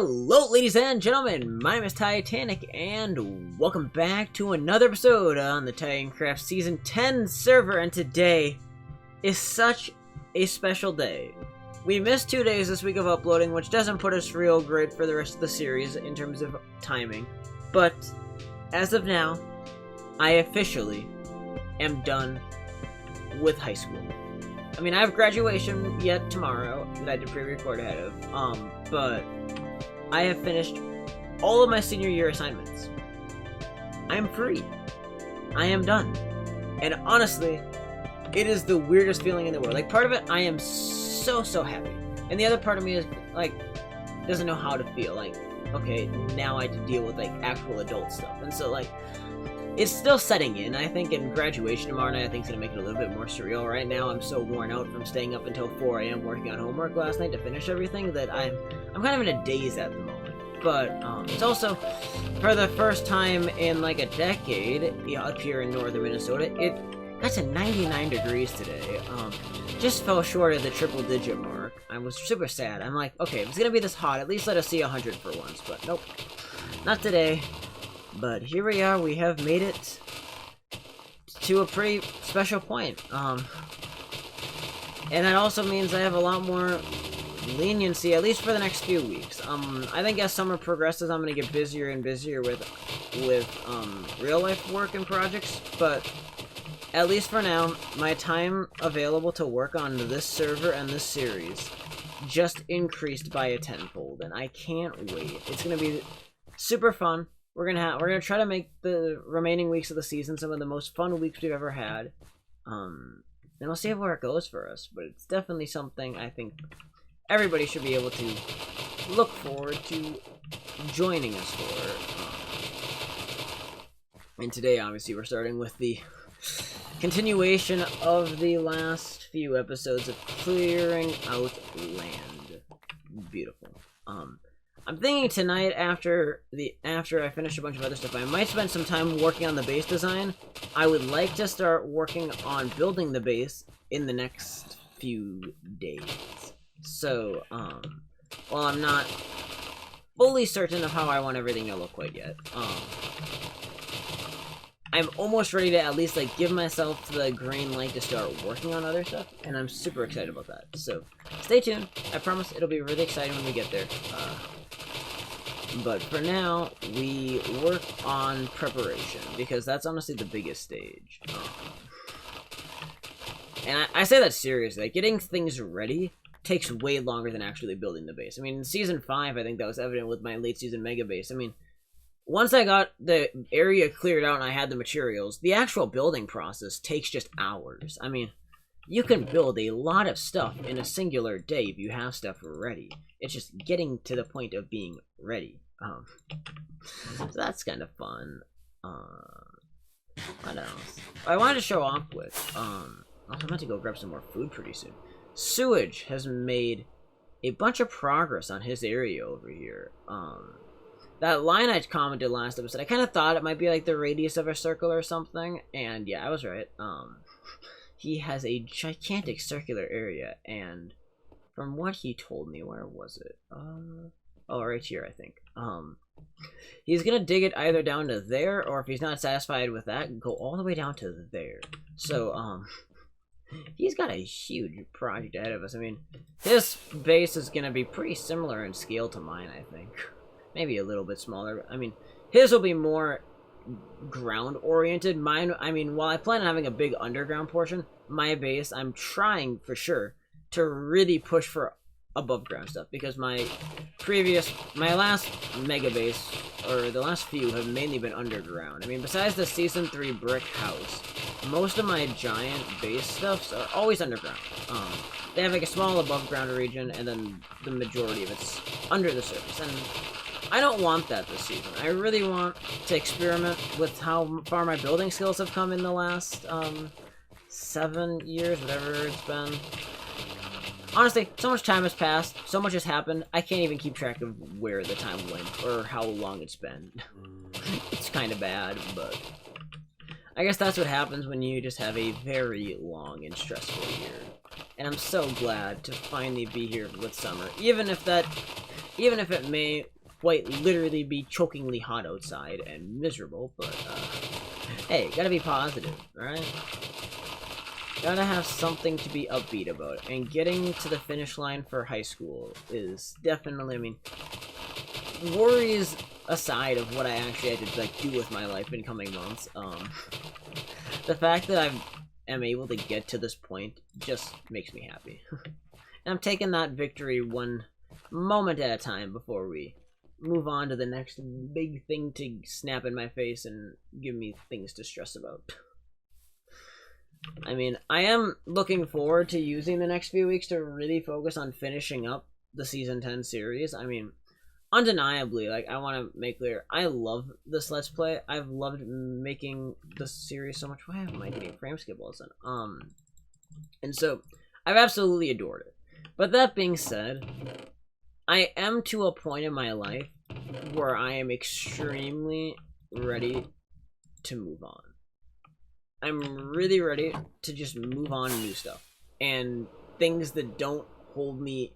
Hello ladies and gentlemen, my name is Titanic and welcome back to another episode on the Titancraft Season 10 server, and today is such a special day. We missed 2 days this week of uploading, which doesn't put us real great for the rest of the series in terms of timing, but as of now, I officially am done with high school. I mean, I have graduation yet tomorrow that I did pre-record ahead of, but I have finished all of my senior year assignments. I am free. I am done. And honestly, it is the weirdest feeling in the world. Like, part of it, I am so happy. And the other part of me is, like, doesn't know how to feel. Like, okay, now I have to deal with, like, actual adult stuff. And so, like, it's still setting in. I think in graduation tomorrow night, I think it's going to make it a little bit more surreal. Right now, I'm so worn out from staying up until 4 AM working on homework last night to finish everything that I'm kind of in a daze at the moment. But it's also, for the first time in like a decade, up here in northern Minnesota, it got to 99 degrees today. Just fell short of the triple-digit mark. I was super sad. I'm like, okay, if it's going to be this hot, at least let us see 100 for once. But nope, not today. But here we are, we have made it to a pretty special point. And that also means I have a lot more leniency, at least for the next few weeks. I think as summer progresses, I'm gonna get busier and busier with real life work and projects, but at least for now, my time available to work on this server and this series just increased by a tenfold, and I can't wait. It's gonna be super fun. We're gonna try to make the remaining weeks of the season some of the most fun weeks we've ever had. And we'll see where it goes for us, but it's definitely something I think everybody should be able to look forward to joining us for. And today, obviously, we're starting with the continuation of the last few episodes of clearing out land. Beautiful. I'm thinking tonight, after I finish a bunch of other stuff, I might spend some time working on the base design. I would like to start working on building the base in the next few days. So, while I'm not fully certain of how I want everything to look quite yet, I'm almost ready to at least, like, give myself the green light to start working on other stuff, and I'm super excited about that. So, stay tuned. I promise it'll be really exciting when we get there. But for now, we work on preparation, because that's honestly the biggest stage. And I say that seriously. Like, getting things ready takes way longer than actually building the base. I mean, in Season 5, I think that was evident with my late season mega base. I mean, once I got the area cleared out and I had the materials, the actual building process takes just hours. I mean, you can build a lot of stuff in a singular day if you have stuff ready. It's just getting to the point of being ready. So that's kind of fun. What else? I wanted to show off with, I'm about to go grab some more food pretty soon. Sewage has made a bunch of progress on his area over here. That line I commented last episode, I kind of thought it might be like the radius of a circle or something, and yeah, I was right. He has a gigantic circular area, and from what he told me, where was it? Oh, right here, I think. He's gonna dig it either down to there, or if he's not satisfied with that, go all the way down to there. So, he's got a huge project ahead of us. I mean, his base is gonna be pretty similar in scale to mine, I think. Maybe a little bit smaller. I mean, his will be more ground-oriented. Mine, I mean, while I plan on having a big underground portion, my base, I'm trying for sure to really push for above ground stuff, because my last mega base, or the last few, have mainly been underground. I mean, besides the Season 3 brick house, most of my giant base stuffs are always underground. They have like a small above ground region, and then the majority of it's under the surface, and I don't want that this season. I really want to experiment with how far my building skills have come in the last 7 years, whatever it's been. Honestly, so much time has passed, so much has happened, I can't even keep track of where the time went, or how long it's been. It's kind of bad, but I guess that's what happens when you just have a very long and stressful year. And I'm so glad to finally be here with summer, even if Even if it may quite literally be chokingly hot outside and miserable, but, hey, gotta be positive, right? Gotta have something to be upbeat about, and getting to the finish line for high school is definitely, I mean, worries aside of what I actually had to, like, do with my life in coming months, the fact that I am able to get to this point just makes me happy. And I'm taking that victory one moment at a time before we move on to the next big thing to snap in my face and give me things to stress about. I mean, I am looking forward to using the next few weeks to really focus on finishing up the Season 10 series. I mean, undeniably, like, I want to make clear, I love this Let's Play. I've loved making the series so much. Why am I getting frame skip all of a sudden? And so, I've absolutely adored it. But that being said, I am to a point in my life where I am extremely ready to move on. I'm really ready to just move on to new stuff. And things that don't hold me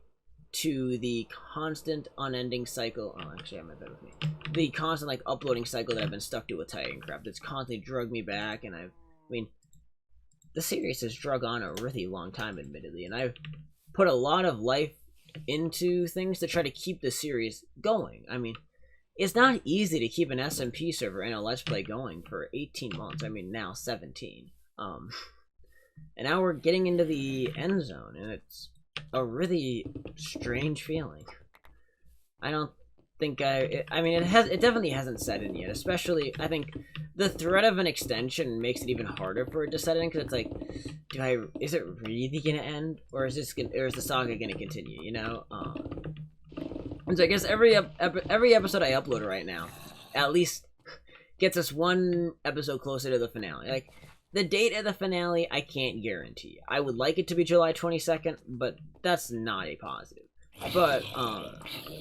to the constant, unending cycle. Oh, actually, I have my bed with me. The constant, like, uploading cycle that I've been stuck to with Titancraft. It's constantly drugged me back, and I mean, the series has drug on a really long time, admittedly, and I've put a lot of life into things to try to keep the series going. I mean, it's not easy to keep an SMP server and a Let's Play going for 18 months. I mean, now 17. And now we're getting into the end zone, and it's a really strange feeling. I don't think I mean, it definitely hasn't set in yet. Especially, I think the threat of an extension makes it even harder for it to set in, because it's like, is it really gonna end, or is the saga gonna continue? You know. And so I guess every episode I upload right now, at least gets us one episode closer to the finale. Like, the date of the finale, I can't guarantee. I would like it to be July 22nd, but that's not a positive. But,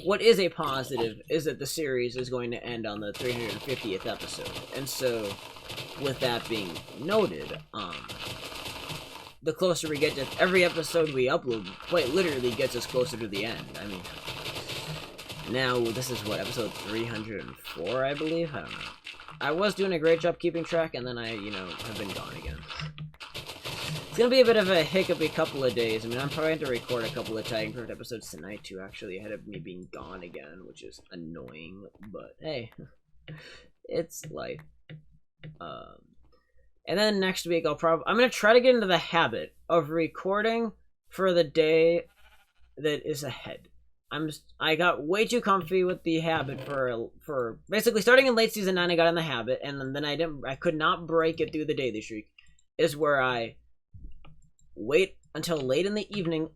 what is a positive is that the series is going to end on the 350th episode. And so, with that being noted, the closer we get to every episode we upload, quite literally gets us closer to the end. I mean, now, this is what, episode 304, I believe? I don't know. I was doing a great job keeping track, and then I, you know, have been gone again. It's gonna be a bit of a hiccupy couple of days. I mean, I'm trying to record a couple of Titancraft episodes tonight, too, actually, ahead of me being gone again, which is annoying, but hey, it's life. And then next week, I'm gonna try to get into the habit of recording for the day that is ahead. I got way too comfy with the habit for basically starting in late season 9. I got in the habit, and then I could not break it through the daily streak. Is where I wait until late in the evening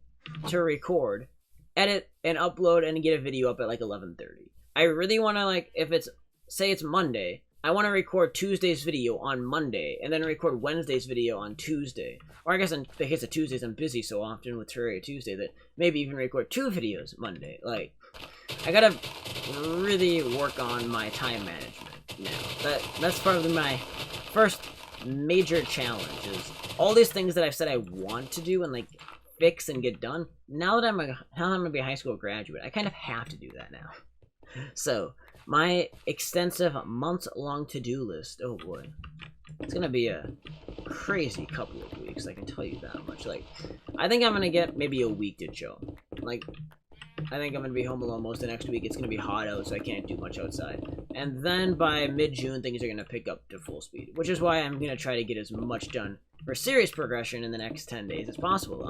to record, edit, and upload, and get a video up at like 11:30. I really want to, like, if it's, say it's Monday, I want to record Tuesday's video on Monday, and then record Wednesday's video on Tuesday. Or I guess in the case of Tuesdays, I'm busy so often with Terraria Tuesday that maybe even record 2 videos Monday. Like, I gotta really work on my time management now. That's probably my first major challenge, is all these things that I've said I want to do and, like, fix and get done. Now that I'm gonna be a high school graduate, I kind of have to do that now. So, my extensive months-long to-do list, oh boy, it's gonna be a crazy couple of weeks, I can tell you that much. Like, I think I'm gonna get maybe a week to chill. Like, I think I'm gonna be home alone most of next week. It's gonna be hot out, so I can't do much outside. And then by mid-June, things are gonna pick up to full speed, which is why I'm gonna try to get as much done for serious progression in the next 10 days as possible.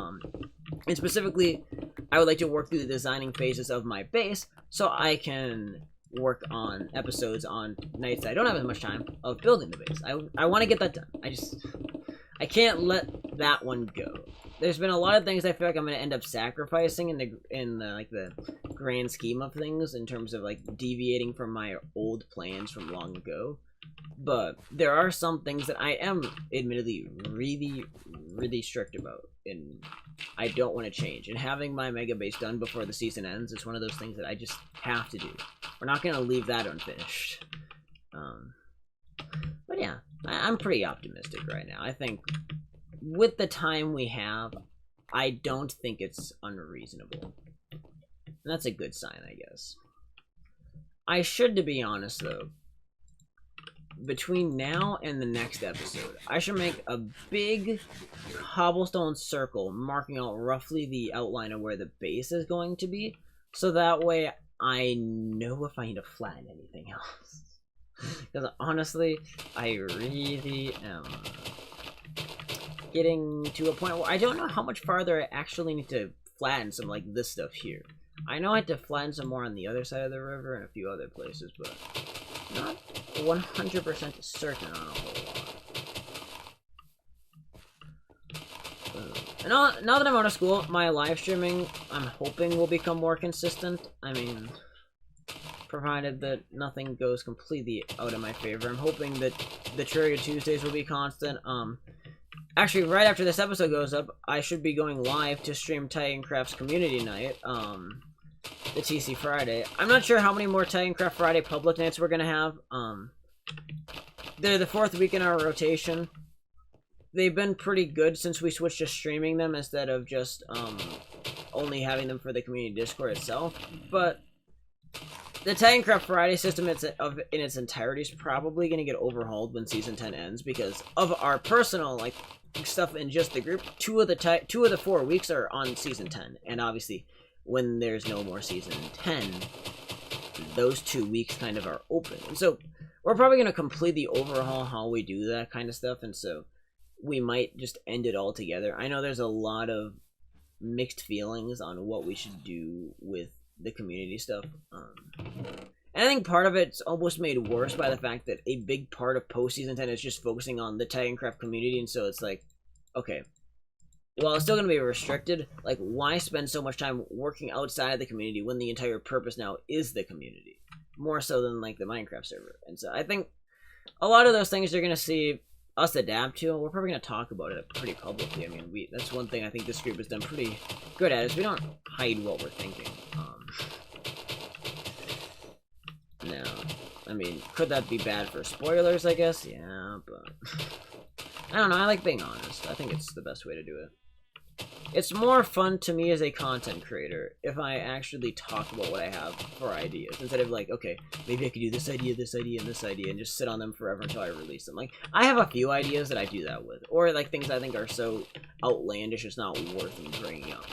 And specifically, I would like to work through the designing phases of my base so I can work on episodes on nights I don't have as much time of building the base. I want to get that done. I can't let that one go. There's been a lot of things I feel like I'm going to end up sacrificing in the grand scheme of things, in terms of, like, deviating from my old plans from long ago. But there are some things that I am admittedly really, really strict about, and I don't want to change. And having my mega base done before the season ends is one of those things that I just have to do. We're not going to leave that unfinished. But yeah, I'm pretty optimistic right now. I think with the time we have, I don't think it's unreasonable. And that's a good sign, I guess. I should, to be honest, though, between now and the next episode, I should make a big cobblestone circle marking out roughly the outline of where the base is going to be, so that way I know if I need to flatten anything else. Because honestly, I really am getting to a point where I don't know how much farther I actually need to flatten some, like, this stuff here. I know I have to flatten some more on the other side of the river and a few other places, but not 100% certain on a whole lot. And now that I'm out of school, my live streaming, I'm hoping, will become more consistent. I mean, provided that nothing goes completely out of my favor. I'm hoping that the Trigger Tuesdays will be constant. Actually, right after this episode goes up, I should be going live to stream Titancraft's Community Night, the TC Friday. I'm not sure how many more Titancraft Friday public nights we're gonna have. They're the 4th week in our rotation. They've been pretty good since we switched to streaming them instead of just, only having them for the community Discord itself. But the Titancraft Friday system in its entirety is probably going to get overhauled when Season 10 ends because of our personal, like, stuff in just the group. 2 of the 4 weeks are on Season 10, and obviously, when there's no more Season 10, those 2 weeks kind of are open. And so, we're probably going to completely overhaul how we do that kind of stuff, and so we might just end it all together. I know there's a lot of mixed feelings on what we should do with the community stuff. And I think part of it's almost made worse by the fact that a big part of post-season 10 is just focusing on the Titancraft community, and so it's like, okay, well, it's still going to be restricted. Like, why spend so much time working outside of the community when the entire purpose now is the community? More so than, like, the Minecraft server. And so I think a lot of those things you're going to see us adapt to. We're probably going to talk about it pretty publicly. I mean, that's one thing I think this group has done pretty good at, is we don't hide what we're thinking. No. I mean, could that be bad for spoilers, I guess? Yeah, but I don't know, I like being honest. I think it's the best way to do it. It's more fun to me as a content creator if I actually talk about what I have for ideas, instead of like, okay, maybe I could do this idea, and this idea, and just sit on them forever until I release them. Like, I have a few ideas that I do that with, or like things I think are so outlandish it's not worth me bringing up.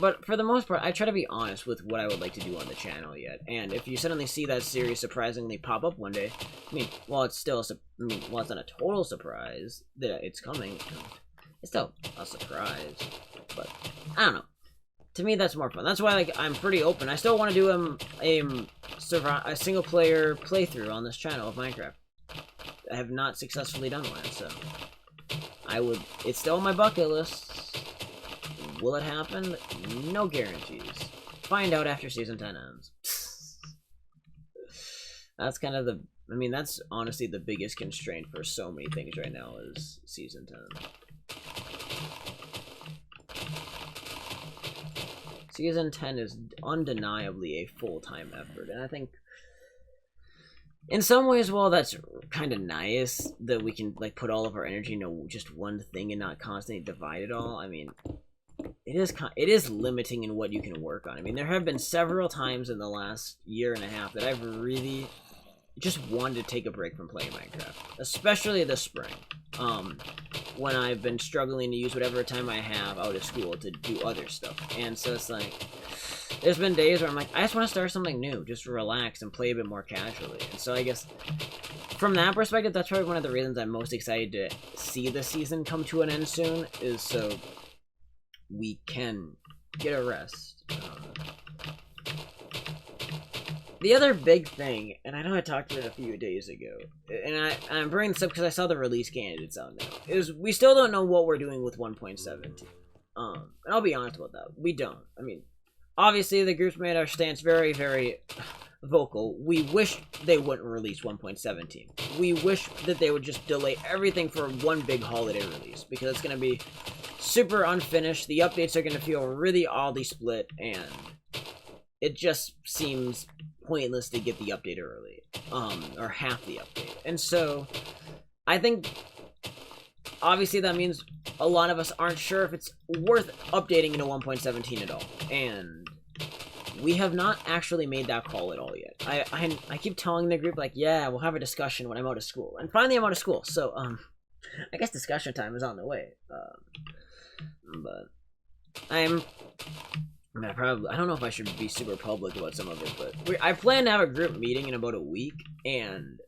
But for the most part, I try to be honest with what I would like to do on the channel yet. And if you suddenly see that series surprisingly pop up one day, I mean, while it's still, while it's not a total surprise that it's coming, it's still a surprise. But I don't know. To me, that's more fun. That's why, like, I'm pretty open. I still want to do a single player playthrough on this channel of Minecraft. I have not successfully done one, so it's still on my bucket list. Will it happen? No guarantees. Find out after Season 10 ends. That's kind of that's honestly the biggest constraint for so many things right now is Season 10. Season 10 is undeniably a full-time effort, and I think in some ways, while that's kind of nice that we can, like, put all of our energy into just one thing and not constantly divide it all, I mean, it is limiting in what you can work on. I mean, there have been several times in the last year and a half that I've really just wanted to take a break from playing Minecraft, especially this spring, when I've been struggling to use whatever time I have out of school to do other stuff. And so it's like, there's been days where I'm like, I just want to start something new, just relax and play a bit more casually. And so I guess from that perspective, that's probably one of the reasons I'm most excited to see the season come to an end soon, is so we can get a rest. The other big thing, and I know I talked about it a few days ago, and I'm bringing this up because I saw the release candidates out now, is we still don't know what we're doing with 1.17. And I'll be honest about that. We don't. I mean, obviously the group's made our stance very, very vocal. We wish they wouldn't release 1.17. We wish that they would just delay everything for one big holiday release, because it's going to be super unfinished. The updates are going to feel really oddly split, and it just seems pointless to get the update early, or half the update. And so I think obviously that means a lot of us aren't sure if it's worth updating into 1.17 at all. And we have not actually made that call at all yet. I keep telling the group, like, yeah, we'll have a discussion when I'm out of school. And finally I'm out of school, so, I guess discussion time is on the way. But I don't know if I should be super public about some of it, but I plan to have a group meeting in about a week, and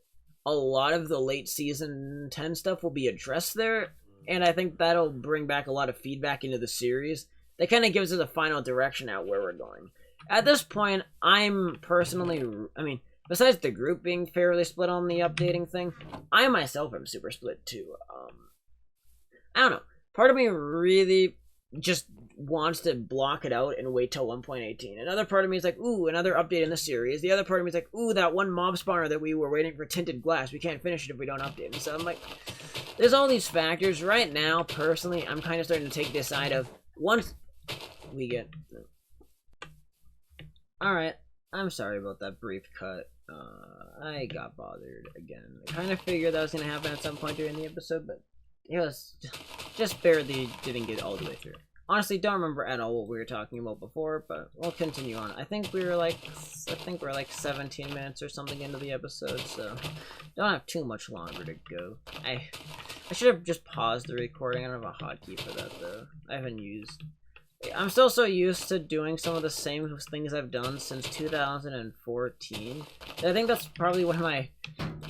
a lot of the late season 10 stuff will be addressed there, and I think that'll bring back a lot of feedback into the series. That kind of gives us a final direction out where we're going. At this point, I'm personally, I mean, besides the group being fairly split on the updating thing, I myself am super split too. I don't know. Part of me really just wants to block it out and wait till 1.18. Another part of me is like, ooh, another update in the series. The other part of me is like, ooh, that one mob spawner that we were waiting for tinted glass. We can't finish it if we don't update it. So I'm like, there's all these factors. Right now, personally, I'm kind of starting to take this side of, once we get... Alright, I'm sorry about that brief cut. I got bothered again. I kind of figured that was going to happen at some point during the episode, but it was just barely didn't get all the way through. Honestly, don't remember at all what we were talking about before, but we'll continue on. I think we're like 17 minutes or something into the episode, so don't have too much longer to go. I should have just paused the recording. I don't have a hotkey for that though. I haven't used. I'm still so used to doing some of the same things I've done since 2014. I think that's probably one of my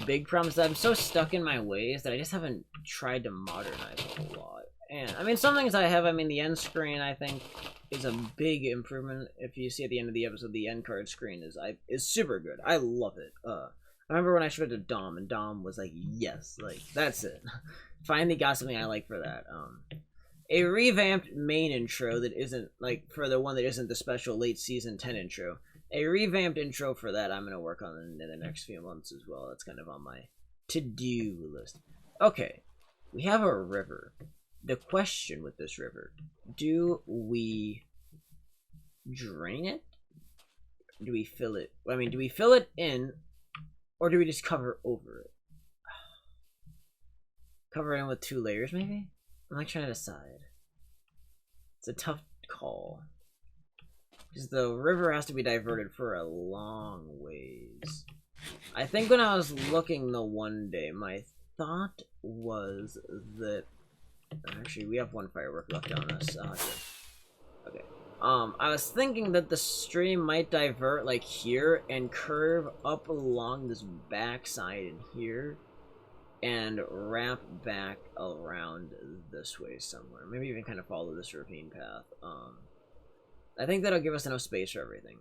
big problems, that I'm so stuck in my ways that I just haven't tried to modernize a whole lot. And I mean, some things I have, I mean, the end screen I think is a big improvement. If you see at the end of the episode, the end card screen is super good. I love it. I remember when I showed it to Dom, and Dom was like, yes, like, that's it. Finally got something I like for that. A revamped main intro that isn't, like, for the one that isn't the special late season 10 intro. A revamped intro for that I'm going to work on in the next few months as well. That's kind of on my to-do list. Okay, we have a river. The question with this river, do we drain it? Do we fill it? I mean, do we fill it in, or do we just cover over it? Cover it in with 2 layers, maybe? I'm like trying to decide. It's a tough call. Because the river has to be diverted for a long ways. I think when I was looking the one day, my thought was that... Actually, we have 1 firework left on us. Okay. I was thinking that the stream might divert, like, here and curve up along this backside in here. And wrap back around this way somewhere. Maybe even kind of follow this ravine path. I think that'll give us enough space for everything.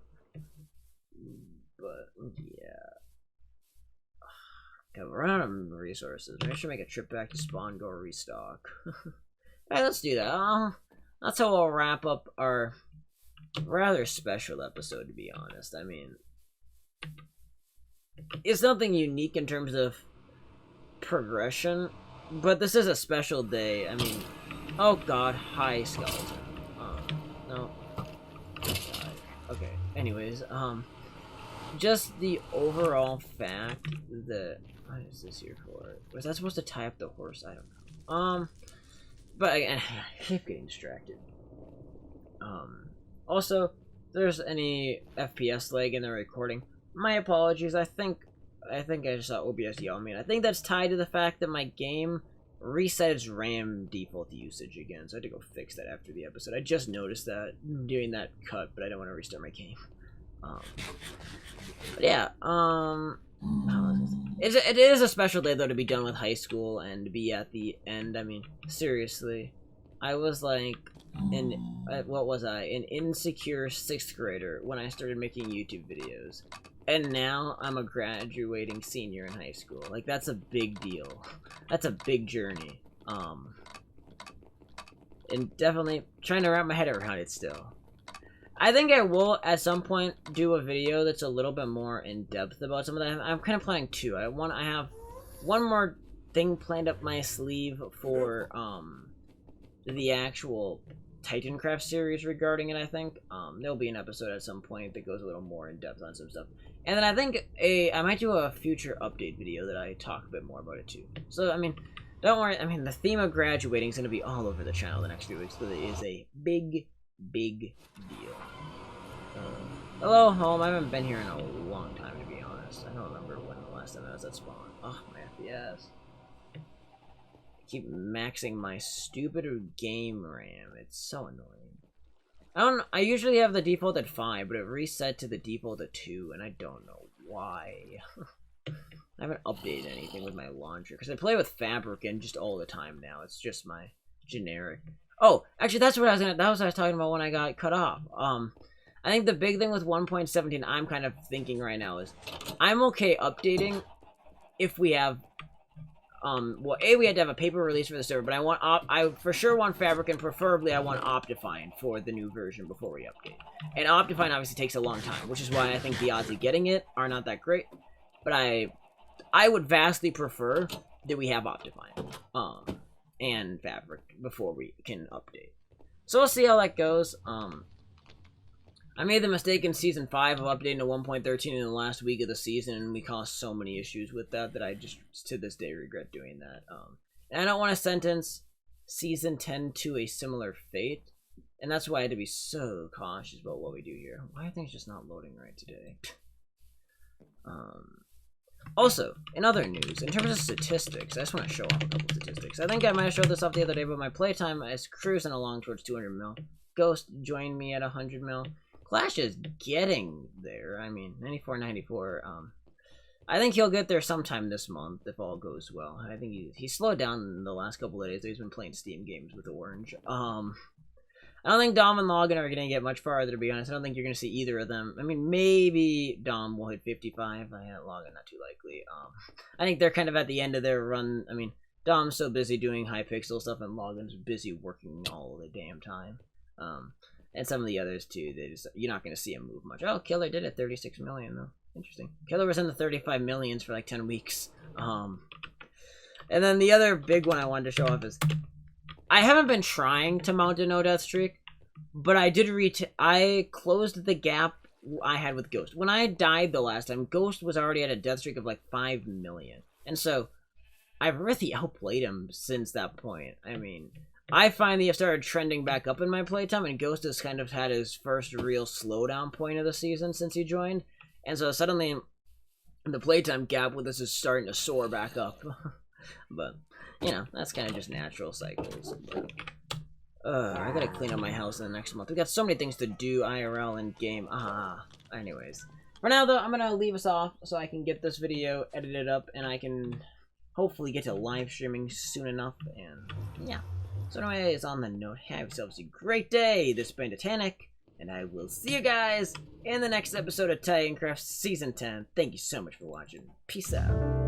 But, yeah. Okay, we're running out of resources. Maybe I should make a trip back to spawn, go restock. Alright, let's do that. That's how we'll wrap up our rather special episode, to be honest. I mean, it's nothing unique in terms of progression, but this is a special day. I mean, oh god, hi skeleton. No. Okay, anyways, just the overall fact that, what is this here for? Was that supposed to tie up the horse? I don't know. But again, I keep getting distracted. Also, if there's any FPS lag in the recording, my apologies. I think I just saw OBS yell at me. I think that's tied to the fact that my game reset its RAM default usage again, so I had to go fix that after the episode. I just noticed that doing that cut, but I don't want to restart my game. But yeah, it is a special day though to be done with high school and to be at the end. I mean, seriously, I was like what was I? An insecure 6th grader when I started making YouTube videos. And now I'm a graduating senior in high school. Like, that's a big deal. That's a big journey. And definitely trying to wrap my head around it still. I think I will, at some point, do a video that's a little bit more in-depth about some of that. I'm kind of planning 2. I have one more thing planned up my sleeve for, the actual Titancraft series regarding it, I think. There'll be an episode at some point that goes a little more in-depth on some stuff. And then I think I might do a future update video that I talk a bit more about it too. So, I mean, don't worry. I mean, the theme of graduating is going to be all over the channel the next few weeks. So it is a big, big deal. Hello, home. I haven't been here in a long time, to be honest. I don't remember when the last time I was at spawn. Oh, my FPS. I keep maxing my stupid game RAM. It's so annoying. I usually have the default at 5, but it reset to the default at 2, and I don't know why. I haven't updated anything with my launcher, because I play with Fabrican just all the time now. It's just my generic. Oh, actually, that was what I was talking about when I got cut off. I think the big thing with 1.17 I'm kind of thinking right now is I'm okay updating if we have well, we had to have a paper release for the server, but I for sure want Fabric, and preferably I want Optifine for the new version before we update. And Optifine obviously takes a long time, which is why I think the odds of getting it are not that great. But I would vastly prefer that we have Optifine and Fabric before we can update. So we'll see how that goes. I made the mistake in Season 5 of updating to 1.13 in the last week of the season, and we caused so many issues with that that I just, to this day, regret doing that. And I don't want to sentence Season 10 to a similar fate, and that's why I had to be so cautious about what we do here. Why are things just not loading right today? Also, in other news, in terms of statistics, I just want to show off a couple statistics. I think I might have showed this off the other day, but my playtime is cruising along towards 200 mil. Ghost joined me at 100 mil. Clash is getting there. I mean, 94, 94. I think he'll get there sometime this month if all goes well. I think he slowed down in the last couple of days. He's been playing Steam games with Orange. I don't think Dom and Logan are going to get much farther, to be honest. I don't think you're going to see either of them. I mean, maybe Dom will hit 55. Logan, not too likely. I think they're kind of at the end of their run. I mean, Dom's so busy doing Hypixel stuff, and Logan's busy working all the damn time. And some of the others too, you're not going to see him move much. Oh, Killer did it, 36 million though. Interesting. Killer was in the 35 millions for like 10 weeks. And then the other big one I wanted to show off is I haven't been trying to mount a no death streak, but I did I closed the gap I had with Ghost. When I died the last time, Ghost was already at a death streak of like 5 million. And so I've really outplayed him since that point. I mean, I finally have started trending back up in my playtime, and Ghost has kind of had his first real slowdown point of the season since he joined. And so suddenly, the playtime gap with us is starting to soar back up. But, you know, that's kind of just natural cycles. I gotta clean up my house in the next month. We got so many things to do, IRL and game. Anyways. For now, though, I'm gonna leave us off so I can get this video edited up, and I can hopefully get to live streaming soon enough, and yeah. So anyways, on the note, have yourselves a great day. This has been Titanic, and I will see you guys in the next episode of Titancraft Season 10. Thank you so much for watching. Peace out.